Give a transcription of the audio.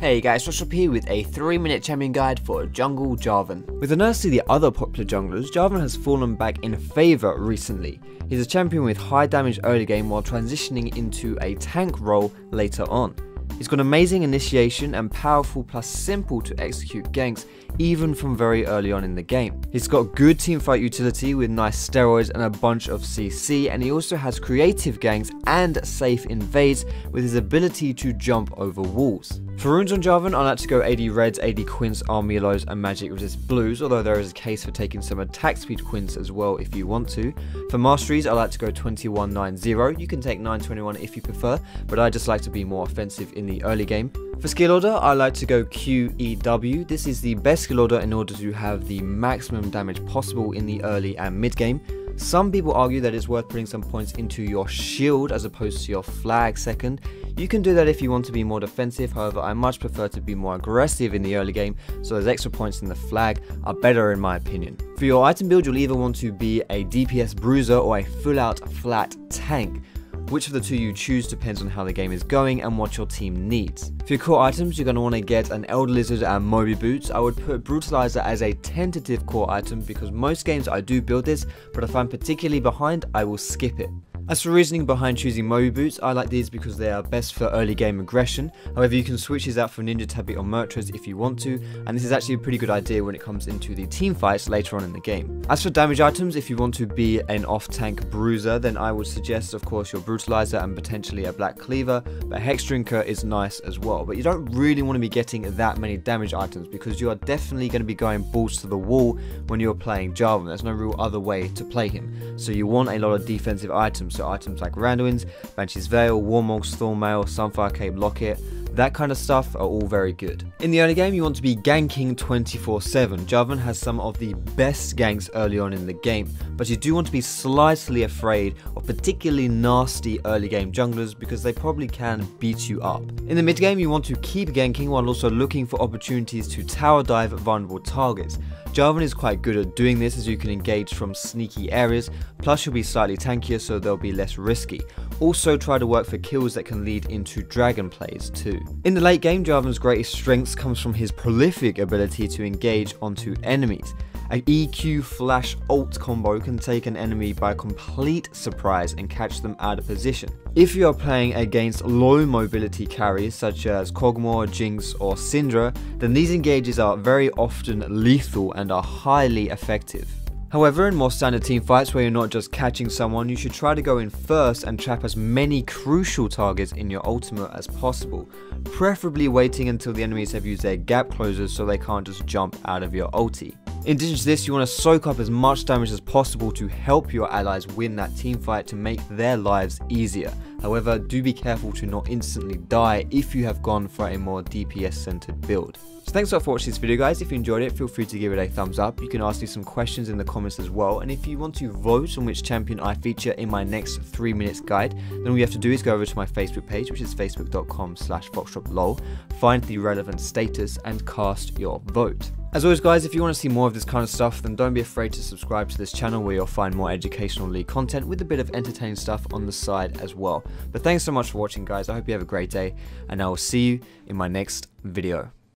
Hey guys, what's up here with a 3-minute champion guide for Jungle Jarvan. With the nerfs to the other popular junglers, Jarvan has fallen back in favour recently. He's a champion with high damage early game while transitioning into a tank role later on. He's got amazing initiation and powerful plus simple to execute ganks even from very early on in the game. He's got good teamfight utility with nice steroids and a bunch of CC, and he also has creative ganks and safe invades with his ability to jump over walls. For runes on Jarvan, I like to go AD Reds, AD Quints, Army Yellows and Magic Resist Blues, although there is a case for taking some attack speed Quints as well if you want to. For Masteries, I like to go 2190, you can take 921 if you prefer, but I just like to be more offensive in the early game. For skill order, I like to go QEW. This is the best skill order in order to have the maximum damage possible in the early and mid game. Some people argue that it's worth putting some points into your shield as opposed to your flag second. You can do that if you want to be more defensive, however I much prefer to be more aggressive in the early game, so those extra points in the flag are better in my opinion. For your item build, you'll either want to be a DPS bruiser or a full out flat tank. Which of the two you choose depends on how the game is going and what your team needs. For your core items, you're going to want to get an Elder Lizard and Moby Boots. I would put Brutalizer as a tentative core item because most games I do build this, but if I'm particularly behind, I will skip it. As for reasoning behind choosing Moby Boots, I like these because they are best for early game aggression. However, you can switch these out for Ninja Tabi or Murtress if you want to, and this is actually a pretty good idea when it comes into the team fights later on in the game. As for damage items, if you want to be an off-tank bruiser, then I would suggest of course your Brutalizer and potentially a Black Cleaver, but Hex Drinker is nice as well. But you don't really want to be getting that many damage items because you are definitely going to be going balls to the wall when you're playing Jarvan. There's no real other way to play him, so you want a lot of defensive items. So items like Randuin's, Banshee's Veil, Warmog's Thornmail, Sunfire Cape Locket, that kind of stuff are all very good. In the early game, you want to be ganking 24/7. Jarvan has some of the best ganks early on in the game, but you do want to be slightly afraid of particularly nasty early game junglers because they probably can beat you up. In the mid game, you want to keep ganking while also looking for opportunities to tower dive vulnerable targets. Jarvan is quite good at doing this as you can engage from sneaky areas, plus you'll be slightly tankier so they'll be less risky. Also try to work for kills that can lead into dragon plays too. In the late game, Jarvan's greatest strengths comes from his prolific ability to engage onto enemies. An EQ flash ult combo can take an enemy by complete surprise and catch them out of position. If you are playing against low mobility carries such as Kog'Maw, Jinx or Syndra, then these engages are very often lethal and are highly effective. However, in more standard team fights where you're not just catching someone, you should try to go in first and trap as many crucial targets in your ultimate as possible, preferably waiting until the enemies have used their gap closers so they can't just jump out of your ulti. In addition to this, you want to soak up as much damage as possible to help your allies win that team fight to make their lives easier. However, do be careful to not instantly die if you have gone for a more DPS centered build. So thanks a lot for watching this video guys. If you enjoyed it, feel free to give it a thumbs up. You can ask me some questions in the comments as well, and if you want to vote on which champion I feature in my next 3 minutes guide, then all you have to do is go over to my Facebook page, which is facebook.com/foxdroplol, find the relevant status and cast your vote. As always guys, if you want to see more of this kind of stuff, then don't be afraid to subscribe to this channel where you'll find more educational league content with a bit of entertaining stuff on the side as well. But thanks so much for watching guys, I hope you have a great day, and I will see you in my next video.